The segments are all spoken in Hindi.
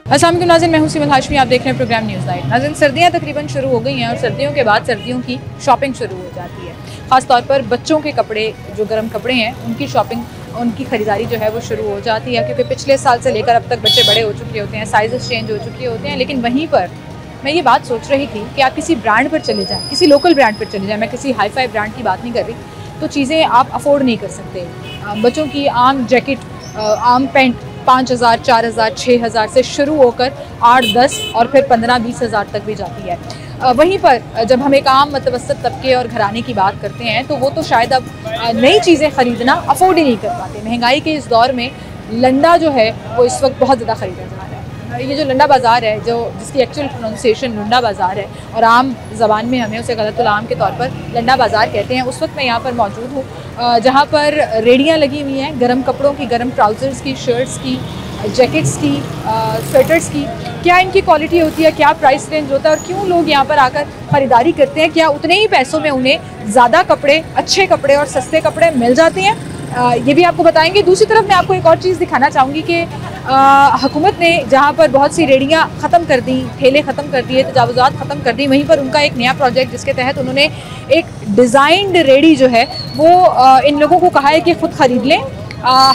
अस्सलाम वालेकुम नाज़रीन, मैं हूं सिमल हाशमी, आप देख रहे हैं प्रोग्राम न्यूज़ नाइट। नाज़रीन, सर्दियां तकरीबन शुरू हो गई हैं और सर्दियों के बाद सर्दियों की शॉपिंग शुरू हो जाती है। ख़ास तौर पर बच्चों के कपड़े, जो गर्म कपड़े हैं, उनकी शॉपिंग, उनकी ख़रीदारी जो है वो शुरू हो जाती है, क्योंकि पिछले साल से लेकर अब तक बच्चे बड़े हो चुके होते हैं, साइज़ चेंज हो चुके होते हैं। लेकिन वहीं पर मैं ये बात सोच रही थी कि आप किसी ब्रांड पर चले जाएँ, किसी लोकल ब्रांड पर चले जाएँ, मैं किसी हाई फाई ब्रांड की बात नहीं कर रही, तो चीज़ें आप अफोर्ड नहीं कर सकते। बच्चों की आम जैकेट, आम पैंट 5,000, 4,000, 6,000 से शुरू होकर 8, 10 और फिर 15, 20 हज़ार तक भी जाती है। वहीं पर जब हम एक आम मतवसत तबके और घराने की बात करते हैं तो वो तो शायद अब नई चीज़ें ख़रीदना अफोर्ड ही नहीं कर पाते। महंगाई के इस दौर में लंडा जो है वो इस वक्त बहुत ज़्यादा ख़रीदा जा रहा है। ये जो लंडा बाज़ार है, जो जिसकी एक्चुअल प्रोनाउंसिएशन लुंडा बाज़ार है और आम ज़बान में हमें उसे गलतुल आम के तौर पर लंडा बाज़ार कहते हैं, उस वक्त मैं यहाँ पर मौजूद हूँ जहाँ पर रेडियाँ लगी हुई हैं गर्म कपड़ों की, गर्म ट्राउज़र्स की, शर्ट्स की, जैकेट्स की, स्वेटर्स की। क्या इनकी क्वालिटी होती है, क्या प्राइस रेंज होता है और क्यों लोग यहाँ पर आकर ख़रीदारी करते हैं? क्या उतने ही पैसों में उन्हें ज़्यादा कपड़े, अच्छे कपड़े और सस्ते कपड़े मिल जाते हैं? ये भी आपको बताएंगे। दूसरी तरफ मैं आपको एक और चीज़ दिखाना चाहूँगी कि हुकूमत ने जहाँ पर बहुत सी रेडियाँ ख़त्म कर दी, ठेले ख़त्म कर दिए, तजावुज़ात ख़त्म कर दी, वहीं पर उनका एक नया प्रोजेक्ट जिसके तहत उन्होंने एक डिज़ाइंड रेडी जो है वो इन लोगों को कहा है कि ख़ुद ख़रीद लें।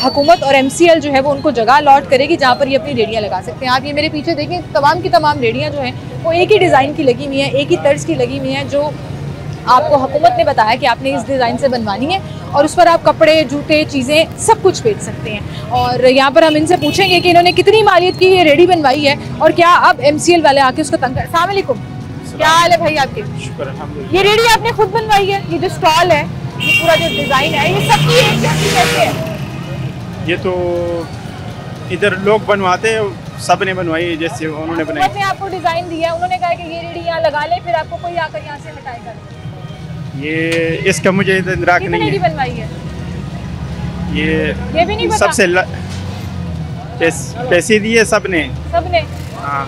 हुकूमत और MCL जो है वो उनको जगह अलॉट करेगी जहाँ पर ये अपनी रेडियाँ लगा सकते हैं। आप ये मेरे पीछे देखें, तमाम की तमाम रेडियाँ जो हैं वो एक ही डिज़ाइन की लगी हुई हैं, एक ही तर्ज की लगी हुई हैं, जो आपको हुकूमत ने बताया कि आपने इस डिज़ाइन से बनवानी है और उस पर आप कपड़े, जूते, चीज़ें सब कुछ बेच सकते हैं। और यहाँ पर हम इनसे पूछेंगे कि इन्होंने कितनी मालियत की ये रेडी बनवाई है और क्या अब MCL वाले आके उसको तंग कर। अस्सलाम वालेकुम, क्या हाल है भाई आपके? शुक्र अल्हम्दुलिल्लाह। ये रेडी आपने खुद बनवाई है? ये जो स्टॉल है, ये पूरा जो डिज़ाइन है, ये सबकी एक जैसी कैसे है? ये तो इधर लोग बनवाते हैं, सब ने बनवाई है जैसे उन्होंने बनाई। हुकूमत ने आपको डिज़ाइन दिया है, उन्होंने कहा कि ये रेडी यहाँ लगा ले, फिर आपको कोई आकर यहाँ से हटाएगा। ये इसका मुझे इधर नहीं कितने की है। बनवाई है? ये भी नहीं पता? सबसे पैसे दिए सबने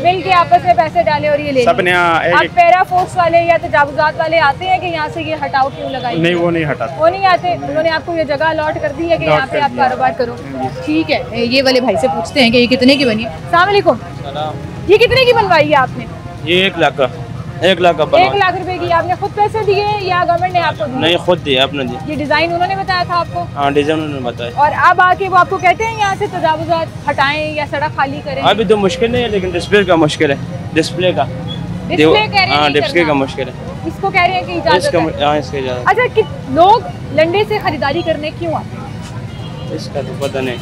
मिल के आपस में पैसे डाले और ये ले सबने। आप पैरा फोर्स वाले या तजावुज़ात वाले आते हैं कि यहाँ से ये हटाओ क्यों लगाई? नहीं, वो नहीं हटाते। वो नहीं आते, उन्होंने आपको ये जगह अलॉट कर दी है कि यहाँ पे आप कारोबार करो। ठीक है, ये वाले भाई से पूछते हैं कि ये कितने की बनी है। अस्सलाम वालेकुम, ये कितने की बनवाई है आपने? ये 1 लाख का 1 लाख का 1 लाख रुपए की। आपने खुद पैसे दिए या गवर्नमेंट ने आपको दिए? नहीं, खुद दिया, आपने दिया। ये डिज़ाइन उन्होंने बताया था आपको? हाँ, डिजाइन उन्होंने बताया। और अब आके वो आपको कहते हैं यहाँ से तजावुज़ात हटाएं या सड़क खाली करें? अभी तो मुश्किल नहीं है, लेकिन डिस्प्ले का मुश्किल है। डिस्प्ले का हाँ, डिस्प्ले का मुश्किल है। इसको कह रहे हैं कि इजाज़त है। हाँ, इसका इजाज़त। अच्छा, कि लोग लंडे से खरीदारी करने क्यों आते हैं? इसका तो पता नहीं,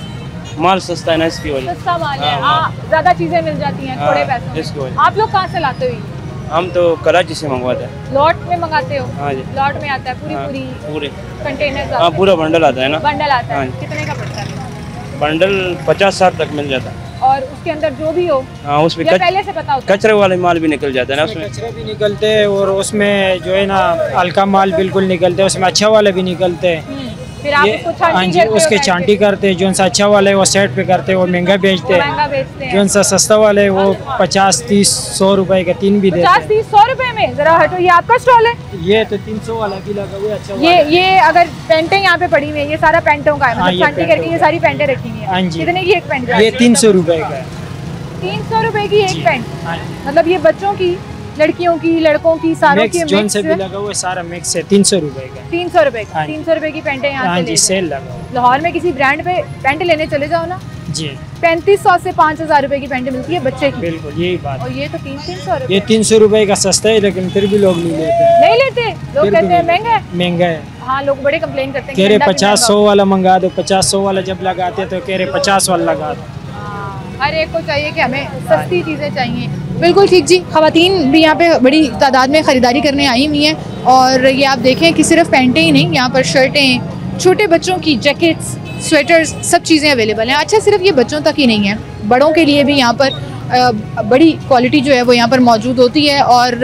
माल सस्ता है ना, इसकी वजह। सस्ता माल है, हाँ, ज़्यादा चीज़ें मिल जाती हैं थोड़े पैसों में। इसकी वजह। आप लोग कहाँ से लाते हो? हम तो कराची से मंगवाते हैं। लॉट में मंगाते हो? हाँ जी। लॉट में आता है पूरे कंटेनर? हाँ, पूरा बंडल आता है ना। बंडल आता है। हाँ। कितने का पड़ता है बंडल? 50-60 तक मिल जाता है। और उसके अंदर जो भी हो हाँ, उसमें पहले से पता होता है? कचरे वाले माल भी निकल जाता है ना उसमें। कचरे भी निकलते हैं और उसमें जो है ना हल्का माल बिल्कुल निकलते हैं, उसमें अच्छा वाले भी निकलते हैं। फिर आप उसको छांटी हाँ जी, करते हो उसके कैसे? छांटी करते हैं। जो सा अच्छा वाला है वो सेट पे करते हैं, वो महंगा बेचते महंगा हैं। बेचते हैं। जो सा सस्ता वाला है वो 50, 30, 100 रुपए का 3 भी देते 50, हैं। 30, 100 रुपए में? जरा हटो, ये आपका स्टॉल है? ये तो 300 वाला भी लगा हुआ है, अच्छा वाला। ये अगर पेंटें यहाँ पे पड़ी हुई है, ये सारा पेंटों का है? हाँ, मतलब ये छांटी पेंटों करके ये का। सारी पेंटें रखी हुई हाँ है? जी। कितने की एक पेंट? ये 300 रुपए का है। 300 रुपए की एक पेंट? हाँ जी। मतलब ये बच्चों की, लड़कियों की, लड़कों की, सारों की मिक्स जोन से भी लगा हुआ है, सारा मिक्स है। 300 रुपए का। 300 रुपए का? हाँ जी। 300 रुपए की पेंटें यहाँ हाँ से जी, ले सेल लगा हुआ लाहौर में किसी ब्रांड पे पेंट लेने चले जाओ ना, जी। 3500 से 5000 रुपए की पेंट मिलती है बच्चे की। बिल्कुल यही बात। और ये तो 300 रुपए। ये 300 रुपए का सस्ता है, लेकिन फिर भी लोग नहीं लेते। नहीं लेते लोग, कहते हैं महंगा है। महंगा है। हाँ, लोग बड़े कंप्लेन करते हैं कह रहे ठंडा भी 50-100 वाला मंगा दो। 50-100 वाला जब लगाते तो कह रहे 50 वाला लगा दो। महंगा। हर एक को चाहिए कि हमें सस्ती चीज़ें चाहिए। बिल्कुल ठीक जी। ख़वातीन भी यहाँ पे बड़ी तादाद में ख़रीदारी करने आई हुई हैं और ये आप देखें कि सिर्फ पेंटें ही नहीं, यहाँ पर शर्टें, छोटे बच्चों की जैकेट्स, स्वेटर्स, सब चीज़ें अवेलेबल हैं। अच्छा, सिर्फ ये बच्चों तक ही नहीं है, बड़ों के लिए भी यहाँ पर बड़ी क्वालिटी जो है वो यहाँ पर मौजूद होती है। और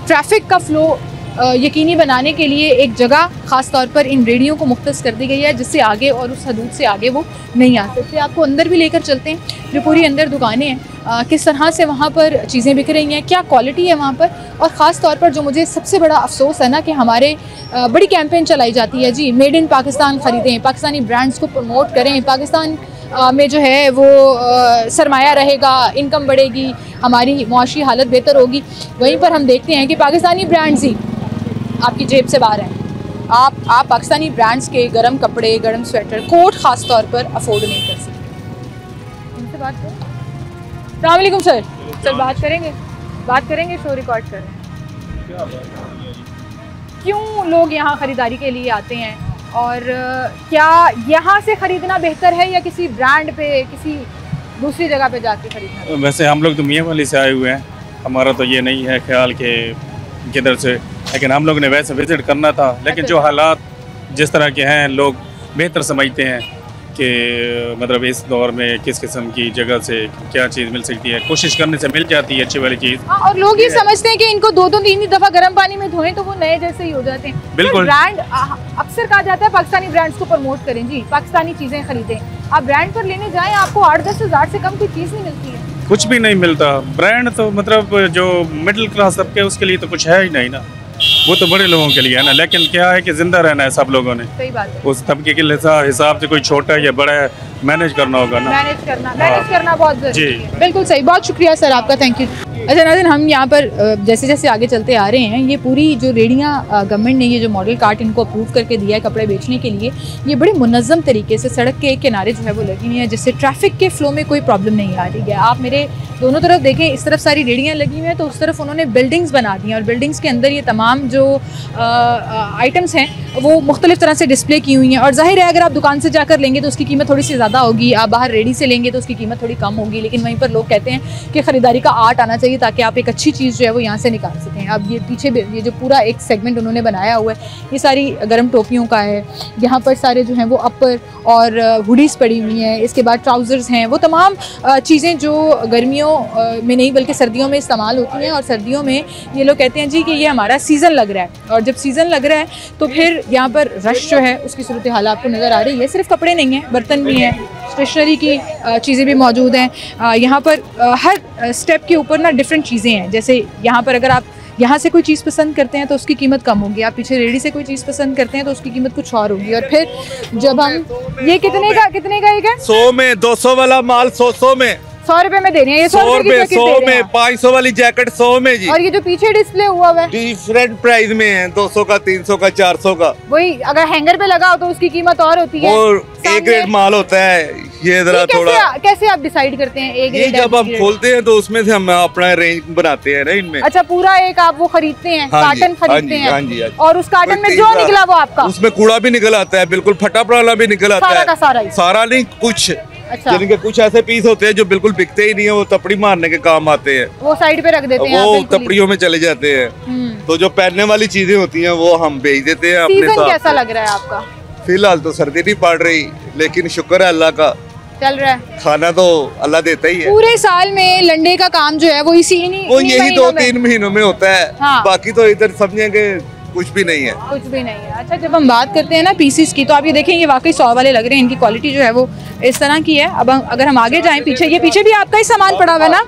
ट्रैफिक का फ़्लो यकीनी बनाने के लिए एक जगह ख़ास तौर पर इन रेडियों को मुख्तस कर दी गई है, जिससे आगे और उस हदूद से आगे वो नहीं आ सकते। आपको अंदर भी लेकर चलते हैं, जो पूरी अंदर दुकानें हैं, किस तरह से वहाँ पर चीज़ें बिक रही हैं, क्या क्वालिटी है वहाँ पर। और ख़ास तौर पर जो मुझे सबसे बड़ा अफसोस है ना कि हमारे बड़ी कैंपेन चलाई जाती है जी, मेड इन पाकिस्तान ख़रीदें, पाकिस्तानी ब्रांड्स को प्रमोट करें, पाकिस्तान में जो है वो सरमाया रहेगा, इनकम बढ़ेगी, हमारी मुआशी हालत बेहतर होगी। वहीं पर हम देखते हैं कि पाकिस्तानी ब्रांड्स ही आपकी जेब से बाहर हैं। आप पाकिस्तानी ब्रांड्स के गर्म कपड़े, गर्म स्वेटर, कोट ख़ास तौर पर अफोर्ड नहीं कर सकते। इनसे बात करें। अस्सलाम वालेकुम सर। सर बात करेंगे, शो रिकॉर्ड कर रहे हैं। क्यों लोग यहाँ ख़रीदारी के लिए आते हैं और क्या यहाँ से ख़रीदना बेहतर है या किसी ब्रांड पे, किसी दूसरी जगह पे जाके ख़रीदना? वैसे हम लोग तो मियाँ वाली से आए हुए हैं, हमारा तो ये नहीं है ख्याल के किधर से, लेकिन हम लोग ने वैसे विज़िट करना था। लेकिन जो हालात जिस तरह के हैं, लोग बेहतर समझते हैं कि मतलब इस दौर में किस किस्म की जगह से क्या चीज़ मिल सकती है, कोशिश करने से मिल जाती है अच्छी वाली चीज़। और लोग ये समझते हैं कि इनको 2-3 दफ़ा गर्म पानी में धोएं तो वो नए जैसे ही हो जाते हैं। बिल्कुल। ब्रांड अक्सर कहा जाता है पाकिस्तानी ब्रांड्स को प्रमोट करें जी, पाकिस्तानी चीज़ें खरीदें। आप ब्रांड पर लेने जाएं, आपको 8-10 हज़ार से कम कोई चीज़ नहीं मिलती है। कुछ भी नहीं मिलता। ब्रांड तो मतलब जो मिडिल क्लास तबके उसके लिए तो कुछ है ही नहीं ना, वो तो बड़े लोगों के लिए है ना। लेकिन क्या है कि जिंदा रहना है सब लोगों ने। सही बात है। उस तबके के हिसाब से कोई छोटा या बड़ा है, मैनेज करना होगा ना। मैनेज करना बहुत जरूरी है। बिल्कुल सही, बहुत शुक्रिया सर आपका, थैंक यू। अच्छा नाज़रीन, हम यहाँ पर जैसे जैसे आगे चलते आ रहे हैं, ये पूरी जो रेडियाँ गवर्नमेंट ने ये जो मॉडल कार्ट इनको अप्रूव करके दिया है कपड़े बेचने के लिए, ये बड़े मुनज़्ज़म तरीके से सड़क के किनारे जो है वो लगी हुई है, जिससे ट्रैफिक के फ़्लो में कोई प्रॉब्लम नहीं आ रही है। आप मेरे दोनों तरफ देखें, इस तरफ सारी रेडियाँ लगी हुई हैं तो उस तरफ उन्होंने बिल्डिंग्स बना दी हैं और बिल्डिंग्स के अंदर ये तमाम जो आइटम्स हैं वो मुख्तलिफ तरह से डिस्प्ले की हुई हैं। और ज़ाहिर है अगर आप दुकान से जाकर लेंगे तो उसकी कीमत थोड़ी सी ज़्यादा होगी, आप बाहर रेडी से लेंगे तो उसकी कीमत थोड़ी कम होगी। लेकिन वहीं पर लोग कहते हैं कि ख़रीदारी का आर्ट आना चाहिए ताकि आप एक अच्छी चीज़ जो है वो यहाँ से निकाल सकें। अब ये पीछे ये जो पूरा एक सेगमेंट उन्होंने बनाया हुआ है, ये सारी गर्म टोपियों का है। यहाँ पर सारे जो हैं वो अपर और हुडीज़ पड़ी हुई हैं, इसके बाद ट्राउज़र्स हैं, वो तमाम चीज़ें जो गर्मियों में नहीं बल्कि सर्दियों में इस्तेमाल होती हैं। और सर्दियों में ये लोग कहते हैं जी कि ये हमारा सीज़न लग रहा है, और जब सीज़न लग रहा है तो फिर यहाँ पर रश जो है उसकी सूरत हाल आपको नज़र आ रही है। सिर्फ कपड़े नहीं हैं, बर्तन भी हैं, स्टेशनरी की चीज़ें भी मौजूद हैं। यहाँ पर हर स्टेप के ऊपर ना डिफरेंट चीज़ें हैं। जैसे यहाँ पर अगर आप यहाँ से कोई चीज़ पसंद करते हैं तो उसकी कीमत कम होगी, आप पीछे रेडी से कोई चीज़ पसंद करते हैं तो उसकी कीमत कुछ और होगी। और फिर जब हम ये कितने का एक है? 100 में, 200 वाला माल 100 में, 100 रुपए में दे रहे हैं। ये 100 रुपए 100 में, 500 वाली जैकेट 100 में जी। और ये जो पीछे डिस्प्ले हुआ है डिफरेंट प्राइस में है, 200 का, 300 का, 400 का। वही अगर हैंगर पे लगा हो तो उसकी कीमत और होती है। और ए ग्रेड माल होता है ये जरा थोड़ा। कैसे आप डिसाइड करते हैं ए ग्रेड? जब हम खोलते हैं तो उसमें से हम अपना रेंज बनाते हैं ना इनमें। अच्छा, पूरा एक आप वो खरीदते हैं, कार्टन खरीदते हैं। हाँ जी। और उस कार्टन में जो निकला वो आपका? उसमें कूड़ा भी निकल आता है, बिल्कुल फटा पुराना भी निकल आता है। सारा का सारा ही? सारा नहीं, कुछ। अच्छा। जिनके कुछ ऐसे पीस होते हैं जो बिल्कुल बिकते ही नहीं है, वो तपड़ी मारने के काम आते हैं, वो साइड पे रख देते हैं, वो तपड़ियों में चले जाते हैं। तो जो पहनने वाली चीजें होती हैं वो हम बेच देते हैं अपने साथ। कैसा लग रहा है आपका? फिलहाल तो सर्दी नहीं पड़ रही, लेकिन शुक्र है अल्लाह का, चल रहा है। खाना तो अल्लाह देता ही है। पूरे साल में लंडे का काम जो है वो यही 2-3 महीनों में होता है। हाँ। बाकी तो इधर समझेंगे कुछ भी नहीं है। कुछ भी नहीं है। अच्छा, जब हम बात करते हैं ना पीसीस की, तो आप ये देखें, ये वाकई 100 वाले लग रहे हैं। इनकी क्वालिटी जो है वो इस तरह की है। अब अगर हम आगे जाएं, पीछे भी आपका ही सामान पड़ा हुआ है ना।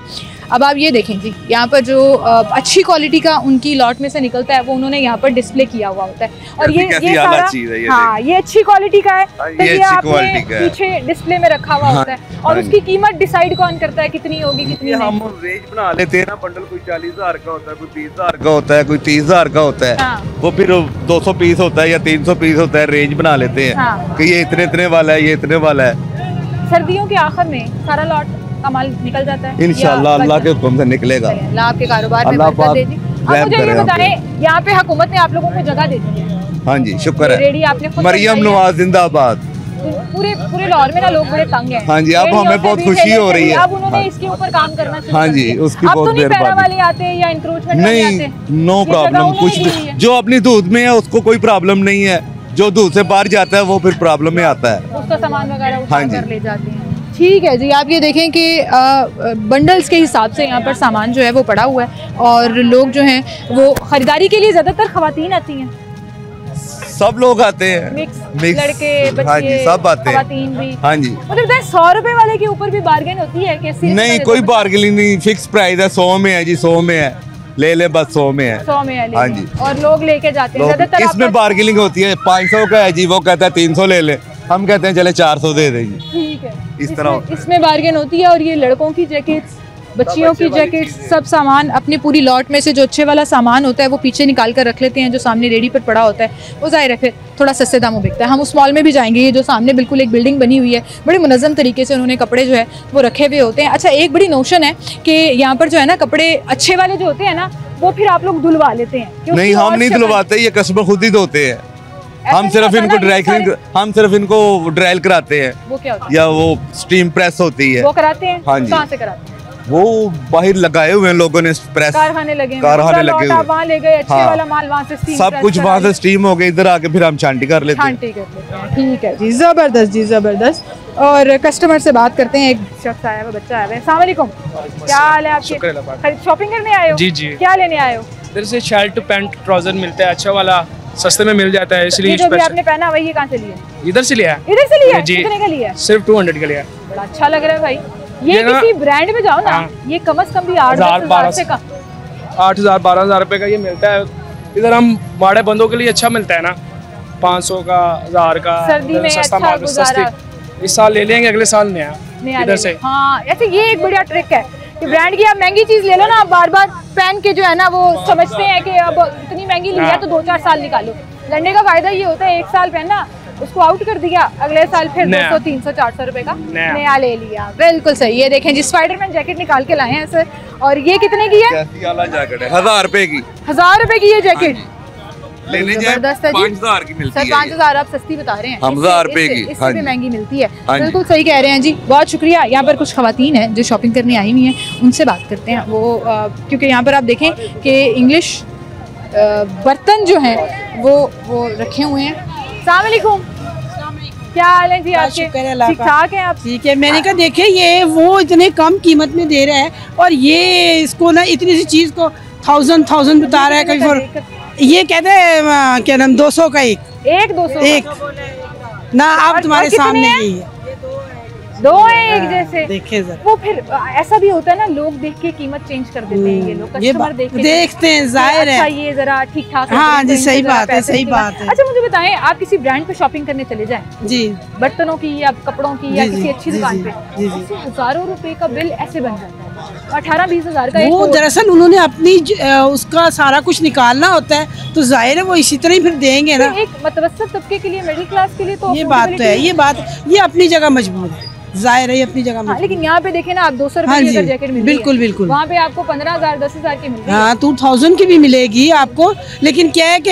अब आप ये देखें जी, यहाँ पर जो अच्छी क्वालिटी का उनकी लॉट में से निकलता है वो उन्होंने यहाँ पर डिस्प्ले किया हुआ होता है। और ये सारा, हाँ, ये अच्छी क्वालिटी का है, तो ये आपने पीछे डिस्प्ले में रखा हुआ होता है। और उसकी कीमत डिसाइड कौन करता है, कितनी होगी कितनी नहीं? हम रेंज बना लेते हैं ना, बंडल कोई 40,000 का होता है, कोई 20,000 का होता है, कोई 30,000 का होता है। वो फिर 200 पीस होता है या 300 पीस होता है, रेंज बना लेते हैं कि ये इतने वाला है, ये इतने वाला है। सर्दियों के आखिर में सारा लॉट का माल निकल जाता है इंशाल्लाह, अल्लाह के हुक्म से निकलेगा। अल्लाह आपके कारोबार में बरकत दे जी। अब मुझे ये बताएं, यहाँ पे हुकूमत ने आप लोगों को जगह दे दी है? हाँ जी, शुक्र है। रेडी आपने खुद मरियम नवाज जिंदाबाद। पूरे लाहौर में ना लोग बड़े तंग हैं। हाँ जी, अब हमें बहुत खुशी हो रही है। अब उन्होंने इसके ऊपर काम करना चाहिए। हाँ जी, उसकी बहुत मेहरबानी। वाले आते हैं या इंक्रोचमेंट वाले आते हैं? नो प्रॉब्लम, कुछ भी। जो अपनी दूध में है उसको कोई प्रॉब्लम नहीं है, जो दूध से बाहर जाता है वो फिर प्रॉब्लम में आता है, उसका सामान वगैरह उठा कर ले जाते हैं। ठीक है जी, आप ये देखें कि बंडल्स के हिसाब से यहाँ पर सामान जो है वो पड़ा हुआ है। और लोग जो हैं वो ख़रीदारी के लिए ज़्यादातर ख़वातीन आती हैं। सब लोग आते हैं, मिक्स लड़के बच्चे, हाँ जी, सब आते हैं भी। हाँ जी। मतलब 100 रुपए वाले के ऊपर भी बार्गेन होती है? कैसे? नहीं, कोई बार्गेनिंग नहीं, फिक्स प्राइस है। 100 में है जी, 100 में है, ले बस 100 में है। 100 में है, हाँ जी। और लोग लेके जाते हैं। इसमें बार्गेनिंग होती है। 500 का है जी, वो कहता है 300 ले ले, हम कहते हैं चले 400 दे देंगे। ठीक है। इस तरह होता है। इसमें बार्गेन होती है। और ये लड़कों की जैकेट्स, बच्चियों की जैकेट्स, सब सामान अपने पूरी लॉट में से जो अच्छे वाला सामान होता है वो पीछे निकाल कर रख लेते हैं, जो सामने रेडी पर पड़ा होता है वो ज़ाहिर है फिर थोड़ा सस्ते दामों बिकता है। हम उस मॉल में भी जाएंगे, ये जो सामने बिल्कुल एक बिल्डिंग बनी हुई है, बड़े मुनज़्ज़म तरीके से उन्होंने कपड़े जो है वो रखे हुए होते हैं। अच्छा, एक बड़ी नोशन है कि यहाँ पर जो है ना कपड़े अच्छे वाले जो होते हैं ना वो फिर आप लोग धुलवा लेते हैं। नहीं, हम नहीं धुलवाते, ये कस्टमर खुद ही धोते हैं। हम सिर्फ इनको ड्राई कराते हैं। वो क्या होता है? या वो स्टीम प्रेस होती है, वो कराते हैं। हाँ जी। कहाँ से कराते हैं? वो बाहर लगाए हुए हैं लोगों ने, प्रेस कारखाने लगे हुए, वहाँ ले गए, अच्छे वाला माल वहाँ से स्टीम सब कुछ वहाँ से स्टीम हो गया, इधर आके फिर हम छांटी कर लेते हैं। ठीक है जी, जबरदस्त जी, जबरदस्त। और कस्टमर से बात करते हैं। एक शख्स आया हुआ, बच्चा आया हुआ है। अस्सलाम वालेकुम, क्या हाल है आपके? शॉपिंग करने आए हो? जी जी। क्या लेने आए हो? इधर से शर्ट पैंट ट्राउजर मिलता है, अच्छा वाला सस्ते में मिल जाता है, इसलिए जो भी आपने पहना वही कहाँ से लिया? इधर से लिया। इधर से लिया? जी। कितने का लिया? सिर्फ 200 का लिया। बड़ा अच्छा लग रहा है भाई। ये किसी ब्रांड में जाओ ना, ये कम से कम भी 8,000 से कम, 8,000 12,000 रुपए का ये मिलता है। इधर हम बड़े बंदों के लिए अच्छा मिलता है ना, 500 का, 1000 का। सर्दी में अच्छा गुजारा। इस साल ले लेंगे, अगले साल नया इधर से। हाँ, ऐसे ये एक बढ़िया ट्रिक है कि ब्रांड की आप महंगी चीज ले लो ना, आप बार बार पहन के जो है ना वो समझते हैं कि अब इतनी महंगी ली है तो 2-4 साल निकालो। लड़ने का फायदा ये होता है, एक साल पहना उसको आउट कर दिया, अगले साल फिर 200 300 400 रुपए का नया ले लिया। बिल्कुल सही। ये देखें जी, स्पाइडरमैन जैकेट निकाल के लाए हैं सर। और ये कितने की है? जैकेट है 1000 रुपए की। 1000 रुपए की ये जैकेट लेने जाए 5,000 की मिलती है। सर 5,000 आप सस्ती बता रहे हैं, 1000 रुपए की। इससे भी महंगी मिलती है। बिल्कुल सही कह रहे हैं जी, बहुत शुक्रिया। यहाँ पर कुछ खवातीन हैं जो शॉपिंग करने आई हुई हैं, उनसे बात करते हैं। वो क्योंकि यहाँ पर आप देखें कि इंग्लिश बर्तन जो हैं वो रखे हुए हैं। अस्सलाम वालेकुम, क्या हाल है जी आपके? ठीक ठाक हैं आप? ठीक है। मैंने कहा देखे ये वो इतने कम कीमत में दे रहा है और ये इसको ना इतनी सी चीज को 1000 बता रहा है कहीं पर। ये कहते हैं क्या नाम 200 का एक 200 एक ना, आप तुम्हारे सामने ही है, दो है एक जैसे। देखे जरा, वो फिर ऐसा भी होता है ना, लोग देख के कीमत चेंज कर देते हैं। ये लोग कस्टमर देखते हैं, जाहिर है। अच्छा, ये जरा ठीक ठाक। हाँ जी, सही बात है, सही बात है। अच्छा, मुझे बताएं, आप किसी ब्रांड पे शॉपिंग करने चले जाएं जी, बर्तनों की या कपड़ों की या किसी अच्छी दुकान पे, जी। हजारों रुपए का बिल ऐसे बन जाता है, 18-20 हजार का। वो दरअसल उन्होंने अपनी उसका सारा कुछ निकालना होता है, तो जाहिर है वो इसी तरह ही फिर देंगे ना। एक मतवसत तबके के लिए, मिडिल क्लास के लिए तो ये बात तो है, ये अपनी जगह मजबूर है, जाहिर है ये अपनी जगह। हाँ, लेकिन यहाँ पे देखें ना आप 200 रुपए की जैकेट मिल, बिल्कुल बिल्कुल, वहाँ पे आपको 15,000 10,000 की मिल रही है। हाँ, 2000 की भी मिलेगी आपको, लेकिन क्या है कि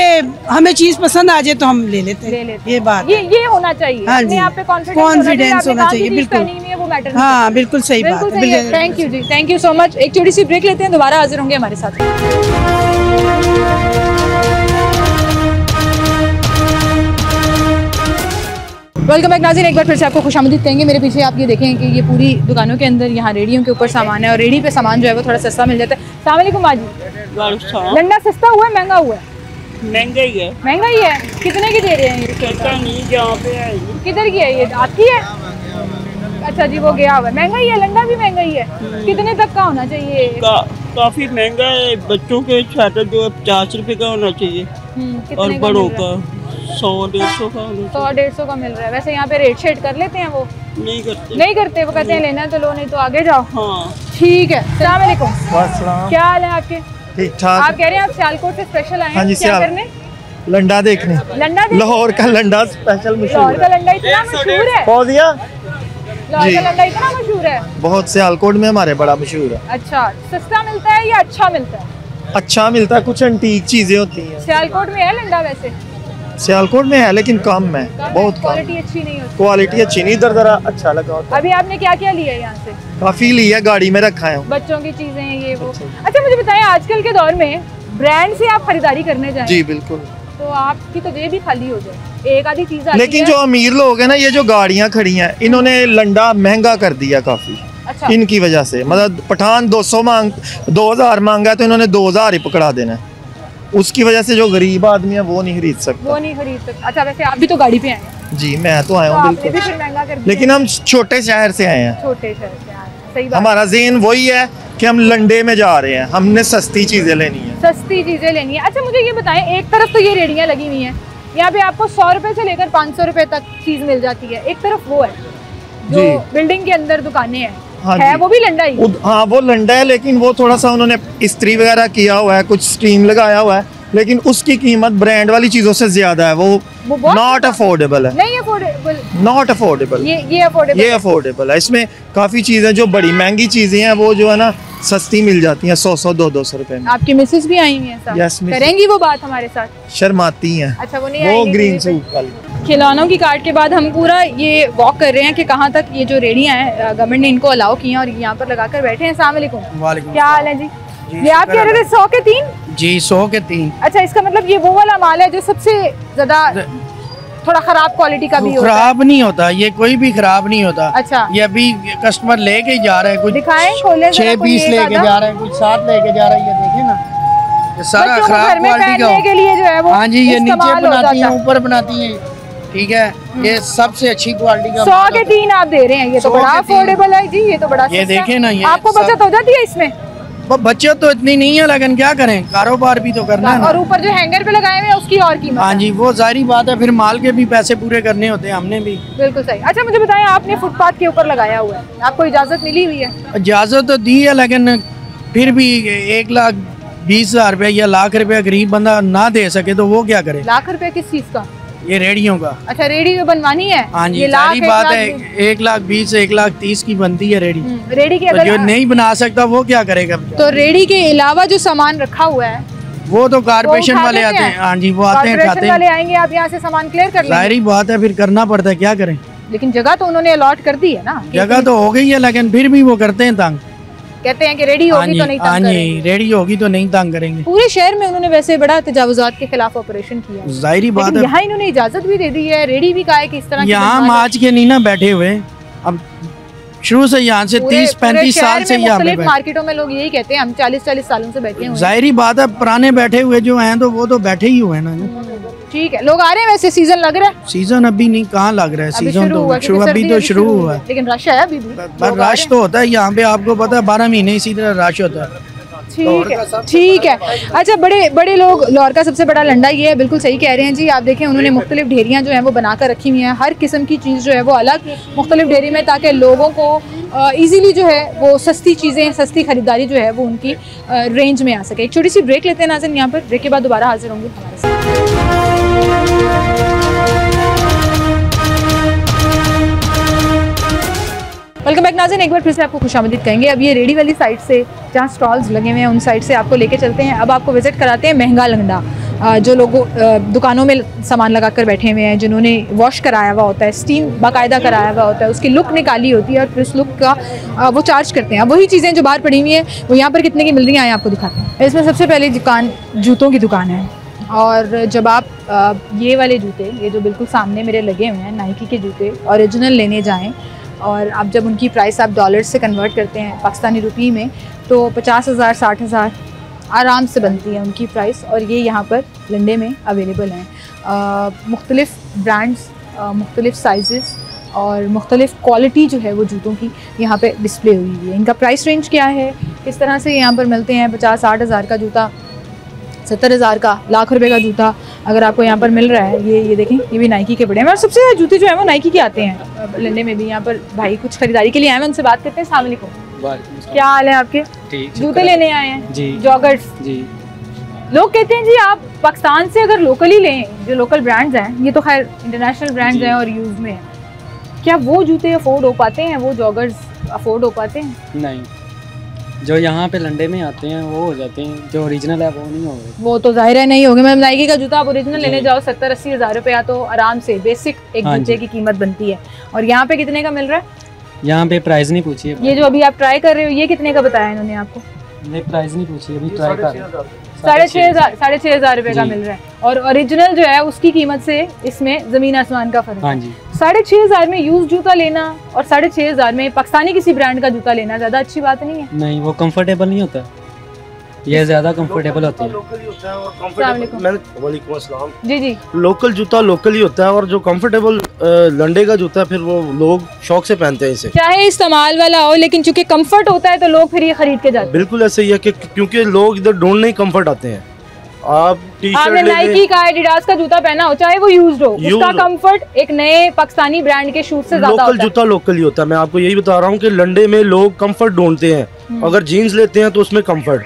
हमें चीज पसंद आ जाए तो हम ले लेते हैं। ये बात ये होना चाहिए। हाँ जी, आप पे कॉन्फिडेंस होना चाहिए। बिल्कुल, वो मैटर। हाँ बिल्कुल सही बात है। Thank you ji, thank you so much. एक छोटी सी ब्रेक लेते हैं, दोबारा हाजिर होंगे हमारे साथ। वेलकम बैक नाज़रीन, एक बार फिर से आपको खुशामदीद कहेंगे। मेरे पीछे आप ये देखें कि ये पूरी दुकानों के अंदर यहाँ रेडियों के ऊपर सामान है और रेडी पे सामान जो है वो थोड़ा सस्ता मिल जाता है। अस्सलाम वालेकुम बाजी। लंडा सस्ता हुआ है महंगा हुआ है? महंगा ही है। महंगा ही है। कितने की दे रहे हैं ये? सस्ता नहीं, जहाँ पे है। किधर की है ये? आपकी है? अच्छा जी, वो गया हुआ है। महंगा ही है, लंडा भी महंगा ही है। कितने तक का होना चाहिए? काफी महंगा है। बच्चों के स्वेटर जो है 50 रुपए का होना चाहिए और बड़ों का 100-150 का 100-150 का मिल रहा है। वैसे यहाँ पे रेट शेड कर लेते हैं? वो नहीं करते। वो कहते हैं लेना तो लो, नहीं तो आगे जाओ। हाँ ठीक है। अस्सलाम वालेकुम, क्या हाल है आपके? ठीक ठाक। आप कह रहे हैं आप सियालकोट से स्पेशल आए हैं क्या करने? लंडा देखने। लाहौर का लंडा स्पेशल मशहूर है। लाहौर का लंडा इतना मशहूर है? लाहौर का लंडा इतना मशहूर है? बहुत, सियालकोट में हमारे बड़ा मशहूर है। अच्छा, सस्ता मिलता है या अच्छा मिलता है? अच्छा मिलता है, कुछ एंटीक चीजें होती हैं। सियालकोट में है लंडा? वैसे सियालकोट में है लेकिन कम है, बहुत कम। क्वालिटी अच्छी नहीं होती। क्वालिटी अच्छी नहीं, इधर जरा अच्छा लगा होता है। अभी आपने क्या क्या लिया है यहाँ से? काफी लिया, गाड़ी में रखा है। बच्चों की चीजें ये वो। अच्छा, मुझे बताएं, आजकल के दौर में ब्रांड से आप खरीदारी करने जाएं जी बिल्कुल, तो आपकी तो जेब भी खाली हो जाए, एक आधी चीज आती लेकिन है। जो अमीर लोग हैं ना, ये जो गाड़ियाँ खड़ी हैं, इन्होंने लंडा महंगा कर दिया काफी। अच्छा। इनकी वजह से, मतलब पठान 2000 मांगा है तो इन्होंने 2000 ही पकड़ा देना है। उसकी वजह से जो गरीब आदमी है वो नहीं खरीद सकता। अच्छा, वैसे आप भी तो गाड़ी पे आए हैं? जी, मैं तो आया हूँ बिल्कुल, भी फिर महंगा कर दिया। लेकिन हम छोटे शहर से आए हैं। छोटे शहर से आए हैं, सही बात। हमारा ज़हन वही है कि हम लंडे में जा रहे हैं, हमने सस्ती चीजें लेनी है। सस्ती चीजें लेनी है। अच्छा, मुझे ये बताएं, एक तरफ तो ये रेडियाँ लगी हुई हैं, यहाँ पे आपको 100 रुपए से लेकर 500 रुपए तक चीज मिल जाती है, एक तरफ वो है जो बिल्डिंग के अंदर दुकानें हैं, हाँ है वो भी लंडा ही? हाँ वो लंडा है, लेकिन वो थोड़ा सा उन्होंने इस्त्री वगैरह किया हुआ है, कुछ स्टीम लगाया हुआ है, लेकिन उसकी कीमत ब्रांड वाली चीजों से ज्यादा है। वो नॉट अफोर्डेबल है। नहीं अफोर्डेबल, नॉट अफोर्डेबल। ये अफोर्डेबल, ये अफोर्डेबल है। इसमें काफी चीजें जो बड़ी महंगी चीजें हैं वो जो है ना सस्ती मिल जाती हैं, 100-100 200 रुपए में। आपकी मिसेस भी आई हुई हैं साथ? यस, करेंगी वो बात हमारे साथ? शर्माती हैं। अच्छा, वो नहीं वो आएंगी ग्रीन सूट वाली। खिलौनों की कार्ट के बाद हम पूरा ये वॉक कर रहे हैं कि कहाँ तक ये जो रेडियाँ हैं गवर्नमेंट ने इनको अलाउ किया और यहाँ पर लगाकर बैठे हैं। अस्सलाम वालेकुम, क्या हाल है जी? ये आप कह रहे थे 100 के 3? जी 100 के 3। अच्छा, इसका मतलब ये वो वाला माल है जो सबसे ज्यादा थोड़ा खराब क्वालिटी का भी होता है? खराब नहीं होता, ये कोई भी खराब नहीं होता। अच्छा, ये अभी कस्टमर लेके ही जा रहे हैं, कुछ दिखाएं, खोले 6 पीस लेके जा रहे हैं, कुछ 7 लेके जा रहे हैं। ये देखे ना, ये सारा खराब क्वालिटी का के लिए जो है वो, हाँ जी, ये नीचे बनाती है, ऊपर बनाती है, ठीक है। ये सबसे अच्छी क्वालिटी का 100 के 3 आप दे रहे हैं, ये तो बड़ा अफोर्डेबल है जी, ये तो बड़ा। ये देखे ना, ये आपको बचत हो जाती है इसमें? बचत तो इतनी नहीं है, लेकिन क्या करें, कारोबार भी तो करना है। और ऊपर जो हैंगर पे लगाए हुए हैं उसकी और कीमत? हाँ जी, वो जाहिर बात है, फिर माल के भी पैसे पूरे करने होते हैं, हमने भी। बिल्कुल सही। अच्छा, मुझे बताएं, आपने फुटपाथ के ऊपर लगाया हुआ है, आपको इजाजत मिली हुई है? इजाजत तो दी है, लेकिन फिर भी 1,20,000 रुपया या लाख रुपया गरीब बंदा ना दे सके तो वो क्या करे? लाख रुपया किस चीज का? ये रेडियो का। अच्छा, रेडी बनवानी है? हाँ जी, सारी बात है, 1,20,000 से 1,30,000 की बनती है रेडी। रेडी की तो अगर जो नहीं बना सकता वो क्या करेगा? तो रेडी के अलावा जो सामान रखा हुआ है वो तो कारपोरेशन वाले आते हैं। हाँ जी, वो आते हैं, उठाते हैं। वाले आएंगे, आप यहाँ से सामान क्लियर कर लेंगे। सारी बात है, फिर करना पड़ता है, क्या करें। लेकिन जगह तो उन्होंने अलॉट कर दी है ना? जगह तो हो गई है, लेकिन फिर भी वो करते हैं तंग। कहते हैं कि रेडी होगी तो नहीं तंग करेंगे। रेडी होगी तो नहीं तंग करेंगे। पूरे शहर में उन्होंने वैसे बड़ा तजावुजात के खिलाफ ऑपरेशन किया, जाहिर बात है। यहाँ इन्होंने इजाजत भी दे दी है, रेडी भी कहा है कि इस तरह। यहाँ हम आज के नहीं ना बैठे हुए, अब शुरू से यहाँ से 30-35 साल से यहाँ पे मार्केटों में लोग यही कहते हैं, हम 40-40 सालों से बैठे हुए। जाहिर बात है, पुराने बैठे हुए जो हैं तो वो तो बैठे ही हुए ना। ठीक है, लोग आ रहे हैं, वैसे सीजन लग रहा है? सीजन अभी नहीं, कहाँ लग रहा है सीजन, तो अभी तो शुरू हुआ है, लेकिन रश है अभी भी। रश तो होता है यहाँ पे, आपको पता है 12 महीने इसी तरह रश होता है। ठीक है, ठीक है। अच्छा, बड़े बड़े लोग, लाहौर का सबसे बड़ा लंडा ये है, बिल्कुल सही कह रहे हैं जी। आप देखें, उन्होंने मुख्तलिफ ढेरियाँ जो हैं वो बनाकर रखी हुई हैं, हर किस्म की चीज़ जो है वो अलग मुख्तलिफ ढेरी में, ताकि लोगों को ईजीली जो है वो सस्ती चीज़ें, सस्ती खरीदारी जो है वो उनकी रेंज में आ सके। एक छोटी सी ब्रेक लेते हैं नाज़रीन यहाँ पर, ब्रेक के बाद दोबारा हाजिर होंगे हमारे साथ। वेलकम बैक नाज़रीन, एक बार फिर से आपको खुशामदीद कहेंगे। अब ये रेडी वाली साइड से जहाँ स्टॉल्स लगे हुए हैं उन साइड से आपको लेके चलते हैं। अब आपको विज़िट कराते हैं महंगा लंगड़ा, जो लोग दुकानों में सामान लगा कर बैठे हुए हैं, जिन्होंने वॉश कराया हुआ होता है, स्टीम बाकायदा कराया हुआ होता है, उसकी लुक निकाली होती है और फिर उस लुक का वो चार्ज करते हैं। अब वही चीज़ें जो बाहर पड़ी हुई हैं वो यहाँ पर कितने की मिल रही हैं, आपको दिखाते हैं। इसमें सबसे पहले दुकान जूतों की दुकान है, और जब आप ये वाले जूते, ये जो बिल्कुल सामने मेरे लगे हुए हैं, नाइकी के जूते ओरिजिनल लेने जाएँ और आप जब उनकी प्राइस आप डॉलर से कन्वर्ट करते हैं पाकिस्तानी रुपये में, तो 50,000 60,000 आराम से बनती है उनकी प्राइस। और ये यहाँ पर लंडे में अवेलेबल हैं, मुख्तलिफ़ ब्रांड्स, मुख्तलिफ़ साइज़ और मुख्तलिफ़ क्वालिटी जो है वो जूतों की यहाँ पे डिस्प्ले हुई है। इनका प्राइस रेंज क्या है, किस तरह से यहाँ पर मिलते हैं। 50-60 हज़ार का जूता, 70,000 का, लाख रुपए का जूता अगर आपको यहाँ पर मिल रहा है। ये देखें, ये भी नाइकी के बड़े हैं और सबसे ज़्यादा जूते जो है वो नाइकी के आते हैं लंडे में भी। यहाँ पर भाई कुछ खरीदारी के लिए आए हैं, उनसे बात करते हैं। अस्सलाम वालेकुम, क्या हाल है आपके? जूते लेने आए हैं जी, जॉगर्स जी। लोग कहते हैं जी आप पाकिस्तान से अगर लोकली लें, जो लोकल ब्रांड्स हैं, ये तो खैर इंटरनेशनल ब्रांड्स हैं और यूज़ में है, क्या वो जूते अफोर्ड हो पाते हैं, वो जॉगर्स अफोर्ड हो पाते हैं? नहीं, जो यहाँ पे लंडे में आते हैं वो हो जाते हैं, जो ओरिजिनल है वो नहीं होंगे। वो तो जाहिर है नहीं होंगे। मतलब नाइकी का जूता आप ओरिजिनल लेने जाओ 70-80 हज़ार रुपया तो आराम से बेसिक एक जूते की कीमत बनती है। और यहाँ पे कितने का मिल रहा है? यहाँ पे प्राइस नहीं पूछी है। ये जो अभी आप ट्राई कर रहे हो, ये कितने का बताया इन्होंने आपको? नहीं, प्राइस नहीं पूछी, अभी ट्राई कर रहे हैं। 6,500 रुपये का मिल रहा है और ओरिजिनल जो है उसकी कीमत से इसमें ज़मीन आसमान का फर्क है। हाँ जी, 6,500 में यूज जूता लेना और 6,500 में पाकिस्तानी किसी ब्रांड का जूता लेना ज़्यादा अच्छी बात नहीं है? नहीं, वो कंफर्टेबल नहीं होता, ये ज़्यादा कंफर्टेबल होता है। जी जी, लोकल जूता लोकल ही होता है और जो कंफर्टेबल लंडे का जूता है फिर वो लोग शौक से पहनते हैं इसे, चाहे इस्तेमाल वाला हो, लेकिन चूंकि कंफर्ट होता है तो लोग फिर ये खरीद के जाते हैं। बिल्कुल ऐसे ही है कि क्योंकि लोग इधर ढूंढने ही कंफर्ट आते हैं आप आपने नाइकी का एडिडास का जूता पहना हो, चाहे वो यूज्ड हो, उसका कंफर्ट एक नए पाकिस्तानी ब्रांड के शूज से ज्यादा होता है। लोकल जूता लोकल ही होता है। मैं आपको यही बता रहा हूँ कि लंडे में लोग कंफर्ट ढूंढते हैं। अगर जीन्स लेते हैं तो उसमें कंफर्ट,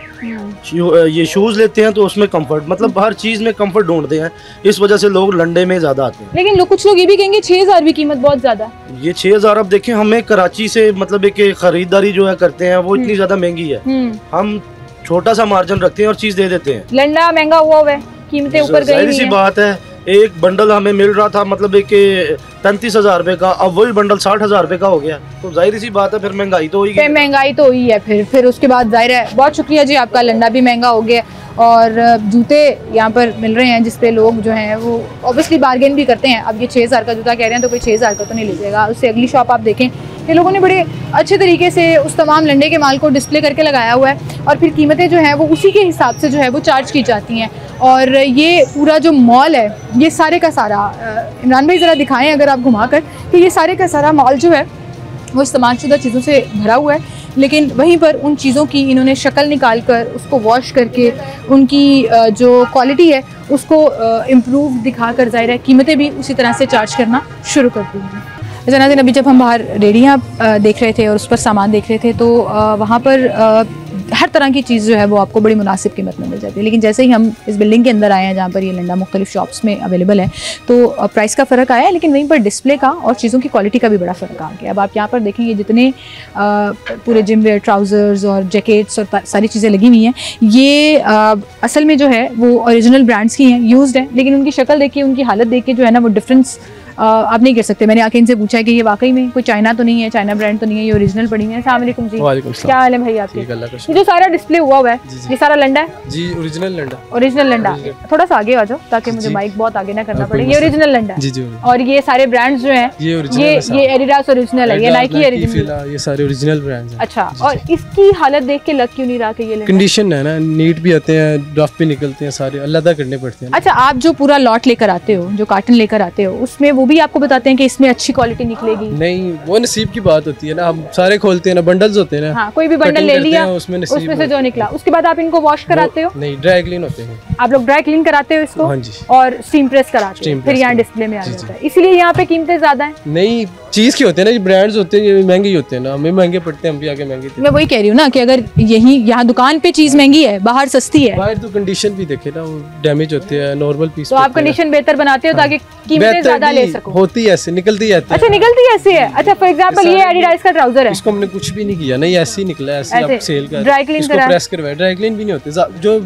ये शूज लेते हैं तो उसमें कंफर्ट, मतलब हर चीज में कंफर्ट ढूंढते हैं। इस वजह से लोग लंडे में ज्यादा आते हैं। लेकिन कुछ लोग ये भी कहेंगे 6000 भी कीमत बहुत ज्यादा है। ये 6000 अब देखें, हमें कराची से मतलब एक खरीदारी जो है करते हैं वो इतनी ज्यादा महंगी है। हम छोटा सा मार्जिन रखते हैं और चीज दे देते हैं। लंडा महंगा हुआ है, कीमतें ऊपर गई हुई है। सी बात है, एक बंडल हमें मिल रहा था मतलब एक 35,000 रुपए का, अब वही बंडल 60,000 रुपए का हो गया। तो जाहिर सी बात है फिर महंगाई तो हुई, महंगाई तो हुई है। फिर उसके बाद जाहिर है। बहुत शुक्रिया जी आपका, लंडा भी महंगा हो गया और जूते यहाँ पर मिल रहे हैं जिसपे लोग जो हैं वो ऑब्वियसली बार्गेन भी करते हैं। अब ये 6000 का जूता कह रहे हैं तो कोई 6000 का तो नहीं लीजिएगा। उससे अगली शॉप आप देखें, ये लोगों ने बड़े अच्छे तरीके से उस तमाम लंडे के माल को डिस्प्ले करके लगाया हुआ है और फिर कीमतें जो हैं वो उसी के हिसाब से जो है वो चार्ज की जाती हैं। और ये पूरा जो मॉल है, ये सारे का सारा, इमरान भाई ज़रा दिखाएं अगर आप घुमा कर, कि ये सारे का सारा मॉल जो है वो इस्तेमालशुदा चीज़ों से भरा हुआ है। लेकिन वहीं पर उन चीज़ों की इन्होंने शक्ल निकाल कर उसको वॉश करके उनकी जो क्वालिटी है उसको इम्प्रूव दिखा कर ज़ाहिर है कीमतें भी उसी तरह से चार्ज करना शुरू कर दी हैं। जनाज़िन, अभी जब हम बाहर रेडियाँ देख रहे थे और उस पर सामान देख रहे थे तो वहाँ पर हर तरह की चीज़ जो है वो आपको बड़ी मुनासिब कीमत में मिल जाती है। लेकिन जैसे ही हम इस बिल्डिंग के अंदर आए हैं जहाँ पर ये लंडा मुख्तलिफ शॉप्स में अवेलेबल है तो प्राइस का फ़र्क आया है, लेकिन वहीं पर डिस्प्ले का और चीज़ों की क्वालिटी का भी बड़ा फ़र्क आ गया। अब आप यहाँ पर देखेंगे जितने पूरे जिम वेयर, ट्राउज़र्स और जैकेट्स और सारी चीज़ें लगी हुई हैं, ये असल में जो है वो ओरिजिनल ब्रांड्स की हैं, यूज्ड हैं, लेकिन उनकी शक्ल देख के, उनकी हालत देख के जो है ना वो डिफरेंस आप नहीं कर सकते। मैंने आके इनसे पूछा है कि ये वाकई में कोई चाइना तो नहीं है, चाइना ब्रांड तो नहीं है, ये ओरिजिनल पड़ी है। अस्सलाम वालेकुम जी, क्या हाल है भाई आपके? ये जो सारा डिस्प्ले हुआ है ये सारा लंडा है जी? ओरिजिनल लंडा। ओरिजिनल लंडा। थोड़ा सा आगे आ जाओ ताकि मुझे माइक बहुत आगे ना करना पड़े। ये ओरिजिनल लंडा है और ये सारे ब्रांड्स जो हैं ये एडिडास ओरिजिनल है, ये नाइकी ओरिजिनल, ये सारे ओरिजिनल ब्रांड्स हैं। अच्छा, और इसकी हालत देख के लग क्यों नहीं रहा कि ये कंडीशन है ना, नीट भी आते हैं, रफ भी निकलते हैं, सारे अलग करने पड़ते हैं। अच्छा, आप जो पूरा लॉट लेकर आते हो, जो कार्टन लेकर आते हो, उसमें वो भी आपको बताते हैं कि इसमें अच्छी क्वालिटी निकलेगी? नहीं, वो नसीब की बात होती है ना, हम सारे खोलते हैं ना, बंडल्स होते हैं ना। हाँ, कोई भी बंडल ले लिया, उसमें से जो निकला, उसके बाद आप इनको वॉश कराते हो? नहीं, ड्राई क्लीन होते हैं। आप लोग ड्राई क्लीन कराते हो इसको? हाँ जी। और स्टीम प्रेस कराते हो, फिर यहाँ डिस्प्ले में आ जाता है, इसीलिए यहाँ पे कीमतें ज्यादा है? नहीं, चीज के होते हैं ना, ये ब्रांड्स होते हैं, ये महंगे होते हैं ना, हमें महंगे पड़ते हैं, हम भी आगे महंगे। मैं वही कह रही हूँ ना कि अगर यही यहाँ दुकान पे चीज महंगी है, बाहर सस्ती है। बाहर तो कंडीशन भी देखे ना, वो डैमेज होते हैं, नॉर्मल पीस। तो आप कंडीशन बेहतर बनाते हो ताकि कीमतें ज्यादा ले सको? होती है ऐसे, निकलती है। अच्छा, निकलती है ऐसे है। अच्छा, फॉर एग्जांपल ये एडिडास का ट्राउजर है, इसको हमने कुछ भी नहीं किया, नहीं ऐसे ही निकला, ऐसे आप सेल कर, ड्राई क्लीन इसको प्रेस करवाया। ड्राई क्लीन भी नहीं होते, जो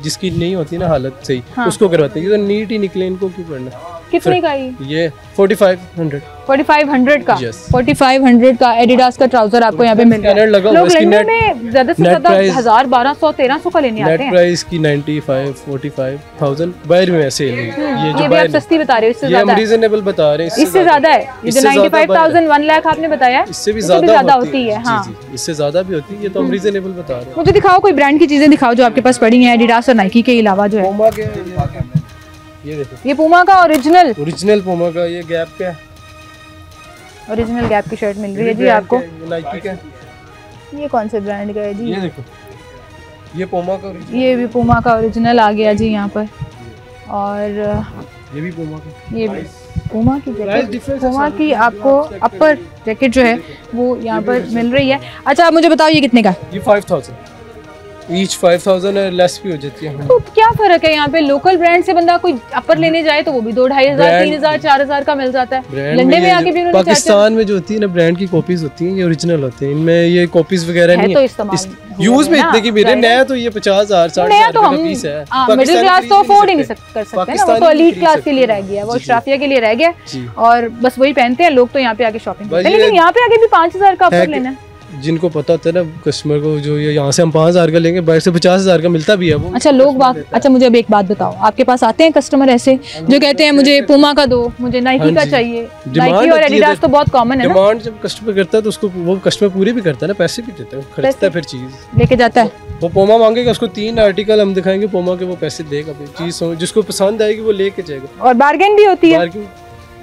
जिसकी नहीं होती ना हालत सही, उसको करवाते हैं। ये तो नीट ही निकले, इनको क्यों करना? कितने का ये 4500 का 4500 का एडिडास का ट्राउजर आपको यहाँ पे मिल रहा है। लोग लंदन में ज्यादा से ज्यादा 1000, 1200, 1300 का लेने आते हैं। नेट प्राइस की 95-45,000 बाहर में ऐसे ये जो भी आप सस्ती बता रहे हो, इससे ज्यादा है, रीजनेबल बता रहे हैं, इससे ज्यादा है। ये जो 95,000 1 लाख आपने बताया, इससे भी ज्यादा होती है। हाँ, इससे ज्यादा भी होती है, ये तो हम रीजनेबल बता रहे हैं। मुझे दिखाओ कोई ब्रांड की चीजें दिखाओ जो आपके पास पड़ी हैं एडिडास और नाइकी के अलावा जो है। ये देखो, ये पूमा का ओरिजिनल पूमा का, ये गैप का ओरिजिनल गैप की शर्ट मिल रही है जी आपको। नाइकी का, ये कौन से ब्रांड का है जी? ये देखो, ये पूमा का, ये भी पूमा का ओरिजिनल आ गया जी यहाँ पर। और ये भी पूमा का, ये भी पूमा की जैकेट, पूमा की आपको अपर जैकेट जो है वो यहाँ पर मिल रही है। अच्छा, आप मुझे बताओ ये कितने का? ये 5000 ईच, 5000 है, लेस भी हो जाती है। तो क्या फर्क है यहाँ पे? लोकल ब्रांड से बंदा कोई अपर लेने जाए तो वो भी 2,500, 3,000, 4,000 का मिल जाता है। लंदे में आके भी उन्होंने पाकिस्तान में जो होती है ना ब्रांड की कॉपीज होती हैं, ये ओरिजिनल होते हैं, इनमें ये कॉपीज वगैरह नहीं है। यूज में इतने की मेरे नया तो ये 50,000, 60,000 का पीस है। मिडिल क्लास तो अफोर्ड ही नहीं कर सकते ना, वो तो एलीट क्लास के लिए रह गया, वो अशराफिया के लिए रह गया और बस वही पहनते हैं लोग। तो यहाँ पे आके शॉपिंग करते हैं, लेकिन यहाँ पे आके भी 5,000 का अपर लेना है। जिनको पता होता है ना कस्टमर को, जो ये यहाँ से हम 5,000 का लेंगे, बाहर से 50,000 का मिलता भी है वो। अच्छा, लोग अच्छा, मुझे अब एक बात बताओ, आपके पास आते हैं कस्टमर ऐसे जो कहते हैं मुझे पूमा का दो, मुझे नाइकी का चाहिए? नाइकी और एडिडास तो बहुत कॉमन है ना। डिमांड जब कस्टमर करता है तो उसको वो कस्टमर पूरी भी करता है ना, पैसे भी देता है, खरीदता है, फिर चीज लेके जाता है। वो पूमा मांगेगा, उसको 3 आर्टिकल हम दिखाएंगे पूमा के, वो पैसे देगा, चीज जिसको पसंद आएगी वो लेके जाएगा। और बार्गेन भी होती है?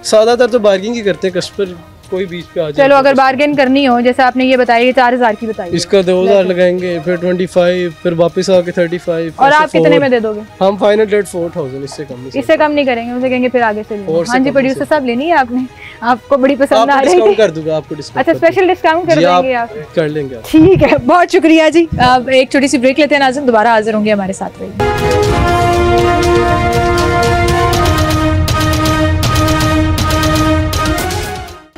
ज्यादातर तो बार्गेनिंग ही करते हैं कस्टमर, कोई बीच पे आ जाए। चलो अगर बार्गेन करनी हो, जैसे आपने ये बताया 4000 की बताई, इसका 2000 लगाएंगे, फिर 25, फिर वापस आके 35। और आप कितने में दे दोगे? हम फाइनल रेट 4000, इससे कम नहीं करेंगे। उसे कहेंगे फिर आगे से। हाँ जी प्रोड्यूसर साहब लेनी है आपने, आपको बड़ी पसंद आ रही है, कर दूंगा आपको डिस्काउंट। अच्छा स्पेशल डिस्काउंट कर देंगे आप? कर लेंगे। ठीक है, बहुत शुक्रिया जी। एक छोटी सी ब्रेक लेते हैं नाज़रीन, दोबारा हाजिर होंगे, हमारे साथ रहिए।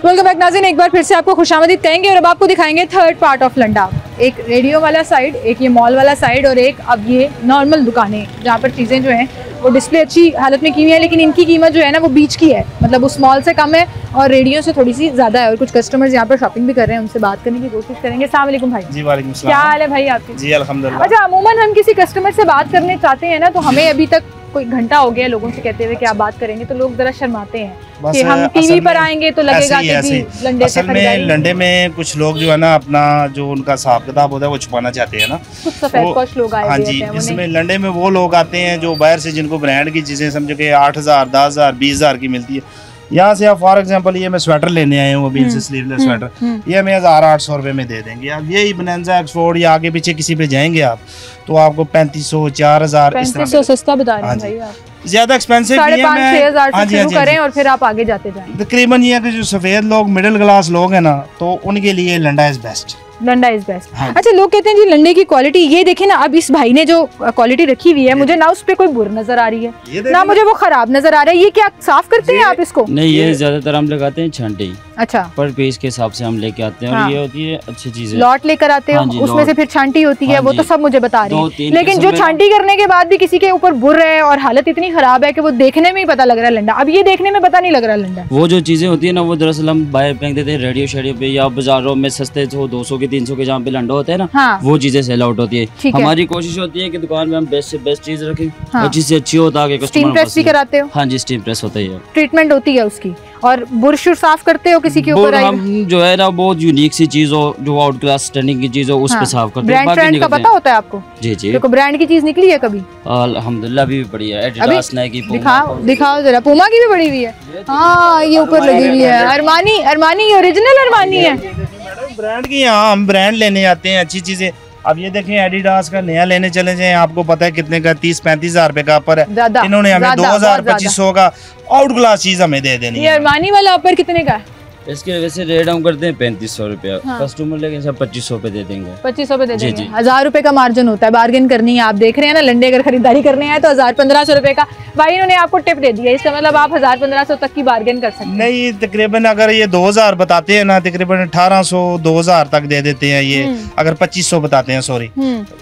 वेलकम बैक नाज़रीन, एक बार फिर से आपको खुशामदीद कहेंगे और अब आपको दिखाएंगे थर्ड पार्ट ऑफ लंडा। एक रेडियो वाला साइड, एक ये मॉल वाला साइड और एक अब ये नॉर्मल दुकानें जहाँ पर चीज़ें जो हैं वो डिस्प्ले अच्छी हालत में की हुई है, लेकिन इनकी कीमत जो है ना वो बीच की है, मतलब उस मॉल से कम है और रेडियो से थोड़ी सी ज़्यादा है। और कुछ कस्टमर्स यहाँ पर शॉपिंग भी कर रहे हैं, उनसे बात करने की कोशिश करेंगे। अस्सलाम वालेकुम भाई। जी वालेकुम सलाम। क्या हाल है भाई आपके? जी अल्हम्दुलिल्लाह। अच्छा, अमूमन हम किसी कस्टमर से बात करने चाहते हैं ना, तो हमें अभी तक कोई घंटा हो गया लोगों से कहते हुए कि आप बात करेंगे, तो लोग जरा शर्माते हैं कि हम टीवी पर आएंगे तो लगेगा कि लंडे से खरीदारी। लंडे में कुछ लोग जो है ना अपना जो उनका हिसाब किताब होता है वो छुपाना चाहते हैं ना, कुछ सफेद पोश लोग आए। हाँ जी, इसमें लंडे में वो लोग आते हैं जो बाहर से, जिनको ब्रांड की चीज़ें समझो कि 8000, 10000, 20000 की मिलती है। यहाँ से आप फॉर एग्जांपल ये मैं स्वेटर लेने आए हूँ अभी, इनसे स्लीवलेस स्वेटर, ये हमें 1800 रुपये में दे देंगे। अब यही बनैंजा, ऑक्सफोर्ड या आगे पीछे किसी पे जाएंगे आप तो आपको 3500, 4000 इस तरह। सस्ता बता रहे हैं भाई आप, ज्यादा एक्सपेंसिव नहीं है। 5,000 से शुरू करें और फिर आप आगे जाते जाएं। तकरीबन ये है कि जो सफेद लोग, मिडिल क्लास लोग हैं ना, तो उनके लिए Landa is best. Landa is best. अच्छा, लोग कहते हैं जी लंडे की क्वालिटी, ये देखें ना, अब इस भाई ने जो क्वालिटी रखी हुई है, मुझे ना उस पे कोई बुर नजर आ रही है ना मुझे वो खराब नजर आ रहा है। ये क्या साफ करते हैं आप इसको? नहीं, ये ज्यादातर हम लगाते हैं छांटे। अच्छा, पर पीस के हिसाब से हम लेके आते हैं। हाँ। और ये होती है अच्छी चीज है, लॉट लेकर आते हो, उसमें से फिर छांटी होती है, वो तो सब मुझे बता रही है, लेकिन जो छांटी करने के बाद भी किसी के ऊपर बुर है और हालत इतनी खराब है कि वो देखने में ही पता लग रहा है लंडा। अब ये देखने में पता नहीं लग रहा लंडा। वो जो चीजें होती है ना, वो दरअसल हम बाहर फेंक देते हैं रेडियो शेडियो पे या बाजारों में सस्ते 200 के 300 के जहाँ पे लंडा होता है ना, हाँ। वो चीजें सेल आउट होती है। हमारी कोशिश होती है कि दुकान में हम बेस्ट से बेस्ट चीज रखें, अच्छी से अच्छी हो ताकि कस्टमर। स्टीम प्रेस भी कराते हो? हाँ जी, स्टीम प्रेस होता है, ट्रीटमेंट होती है उसकी। और बुरश साफ करते हो किसी के ऊपर? हम जो है ना बहुत यूनिक सी चीज हो, जो आउट क्लास स्टैंडिंग की चीज हो, उस पे साफ करते हैं। ब्रांड का पता होता है आपको? जी जी। देखो ब्रांड की चीज निकली है कभी? अल्हम्दुलिल्लाह भी बढ़िया है। एडिडास, नाइकी, दिखाओ जरा। पूमा की भी बड़ी हुई है। हाँ, ये ऊपर लगी हुई है। अरमानी ओरिजिनल अरमानी है ब्रांड की। यहाँ हम ब्रांड लेने आते हैं अच्छी चीजें। अब ये देखें, एडिडास का नया लेने चले जाएं, आपको पता है कितने का, 30-35 हजार रुपए का अपर है। इन्होंने हमें 2000, 2500 का आउट क्लास चीज हमें दे देनी है। ये अरमानी वाला अपर कितने का है? इसके वैसे रेट हम करते हैं 3500 रुपया। हाँ। कस्टमर लेकिन सब 2500 पे दे देंगे। 2500 पे दे देंगे। 1000 रुपए का मार्जिन होता है, बार्गेन करनी है। आप देख रहे हैं ना, लंडे अगर खरीदारी करने आए तो 1000-1500 रुपए का भाई इन्होंने आपको टिप दे दिया, इसका मतलब आप 1000-1500 तक की बार्गेन कर सकते हैं। नहीं, तकरीबन अगर ये 2000 बताते हैं ना, तकरीबन 1800, 2000 तक दे देते हैं ये। अगर 2500 बताते हैं, सॉरी,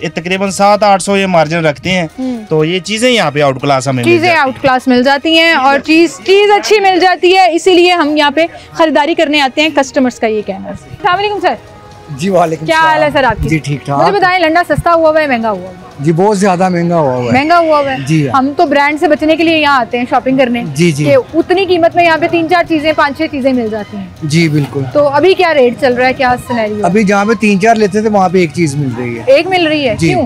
ये तकरीबन 700-800 ये मार्जिन रखते हैं। तो ये चीजें यहाँ पे आउट क्लास हमें चीजें आउट क्लास मिल जाती हैं और चीज अच्छी मिल जाती है, इसीलिए हम यहाँ पे खरीदारी करने आते हैं। कस्टमर्स का ये कहना है। अस्सलाम वालेकुम सर। जी वालेकुम। क्या हाल है सर आपकी? जी ठीक ठाक। मुझे बताएं, लंडा सस्ता हुआ है महंगा हुआ है? जी बहुत ज्यादा महंगा हुआ है। महंगा हुआ है जी। हम तो ब्रांड से बचने के लिए यहाँ आते हैं शॉपिंग करने। जी जी। कि उतनी कीमत में यहाँ पे 3-4 चीजें, 5-6 चीजें मिल जाती हैं। जी बिल्कुल। तो अभी क्या रेट चल रहा है, क्या सिनेरियो? अभी जहाँ पे 3-4 लेते थे वहाँ पे एक चीज मिल रही है। एक मिल रही है? क्यों?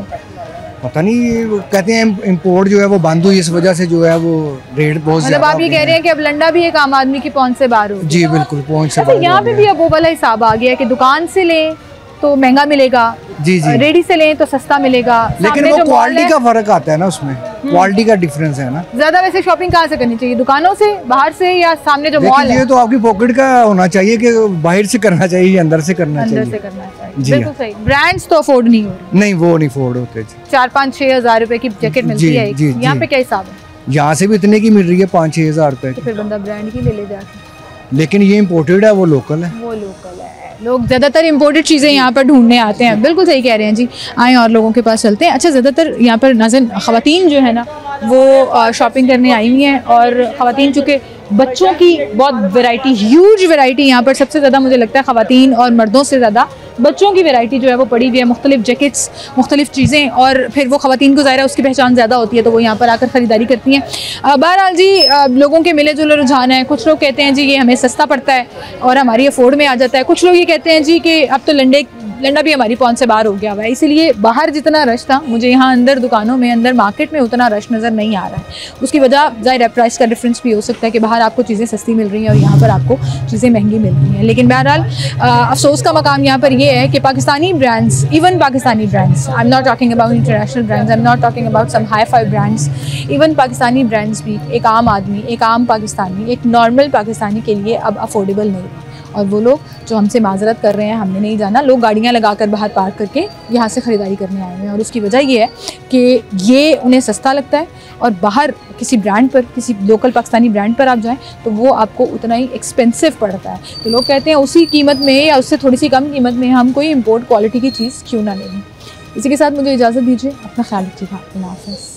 पता नहीं, कहते हैं इम्पोर्ट जो है वो बंद हुई, इस वजह से जो है वो रेट बहुत मतलब आप ये कह रहे हैं कि अब लंडा भी एक आम आदमी की पहुंच से बाहर हो? जी बिल्कुल, पहुंच से बाहर। यहाँ पे भी अब वो वाला हिसाब आ गया कि दुकान से लें तो महंगा मिलेगा, जी जी, रेडी से लें तो सस्ता मिलेगा, लेकिन वो क्वालिटी का फर्क आता है ना, उसमें क्वालिटी का डिफरेंस है ना। ज्यादा वैसे शॉपिंग कहाँ से करनी चाहिए, दुकानों से, बाहर से, या सामने जो मॉल है? ये तो आपकी पॉकेट का होना चाहिए कि बाहर से करना चाहिए, अंदर से करना चाहिए। अंदर से करना चाहिए, बिल्कुल सही। ब्रांड्स तो अफोर्ड नहीं हो रहे। नहीं, वो नहीं अफोर्ड होते। 4-5-6 हजार रुपए की जैकेट मिलती है, यहाँ पे क्या हिसाब है? यहाँ से भी इतने की मिल रही है, 5-6 हजार रुपए। तो फिर बंदा ब्रांड की ले जाके। लेकिन ये इम्पोर्टेड है, वो लोकल है। वो लोकल है। लोग ज़्यादातर इम्पोर्टेड चीज़ें यहाँ पर ढूंढने आते हैं। बिल्कुल सही कह रहे हैं जी। आए और लोगों के पास चलते हैं। अच्छा, ज़्यादातर यहाँ पर नाज़रीन ख़वातीन जो है ना वो शॉपिंग करने आई हुई हैं, और ख़वातीन चूँकि बच्चों की बहुत वैरायटी, ह्यूज वैरायटी यहाँ पर सबसे ज़्यादा मुझे लगता है ख़वातीन और मर्दों से ज़्यादा बच्चों की वैरायटी जो है वो पड़ी हुई है। मुख्तलिफ जैकेट्स, मुख्तलिफ चीज़ें, और फिर वो ख़वातीन को ज़ाहिर है उसकी पहचान ज़्यादा होती है तो वो यहाँ पर आकर ख़रीदारी करती हैं। बहरहाल जी, लोगों के मिले जुले रुझान है। कुछ लोग कहते हैं जी ये हमें सस्ता पड़ता है और हमारी अफोर्ड में आ जाता है। कुछ लोग ये कहते हैं जी कि अब तो लंडे लंडा भी हमारी पहुंच से बाहर हो गया हुआ है, इसीलिए बाहर जितना रश था मुझे यहाँ अंदर दुकानों में, अंदर मार्केट में उतना रश नज़र नहीं आ रहा है। उसकी वजह ज़ाहिर है प्राइस का डिफरेंस भी हो सकता है कि बाहर आपको चीज़ें सस्ती मिल रही हैं और यहाँ पर आपको चीज़ें महंगी मिल रही हैं। लेकिन बहरहाल अफसोस का मकाम यहाँ पर ये है कि Pakistani brands, even Pakistani brands, I am not talking about international brands, I am not talking about some hi fi brands, even Pakistani brands भी एक आम आदमी, एक आम पाकिस्तानी, एक नॉर्मल पाकिस्तानी के लिए अब अफोर्डेबल नहीं है। और वो लोग जो हमसे माजरत कर रहे हैं, हमने नहीं जाना, लोग गाड़ियाँ लगाकर बाहर पार्क करके यहाँ से ख़रीदारी करने आए हैं। और उसकी वजह ये है कि ये उन्हें सस्ता लगता है और बाहर किसी ब्रांड पर, किसी लोकल पाकिस्तानी ब्रांड पर आप जाएं तो वो आपको उतना ही एक्सपेंसिव पड़ता है। तो लोग कहते हैं उसी कीमत में या उससे थोड़ी सी कम कीमत में हम कोई इम्पोर्ट क्वालिटी की चीज़ क्यों ना लें। इसी के साथ मुझे इजाज़त दीजिए, अपना ख्याल रखिएगा, अल्लाह हाफ़िज़।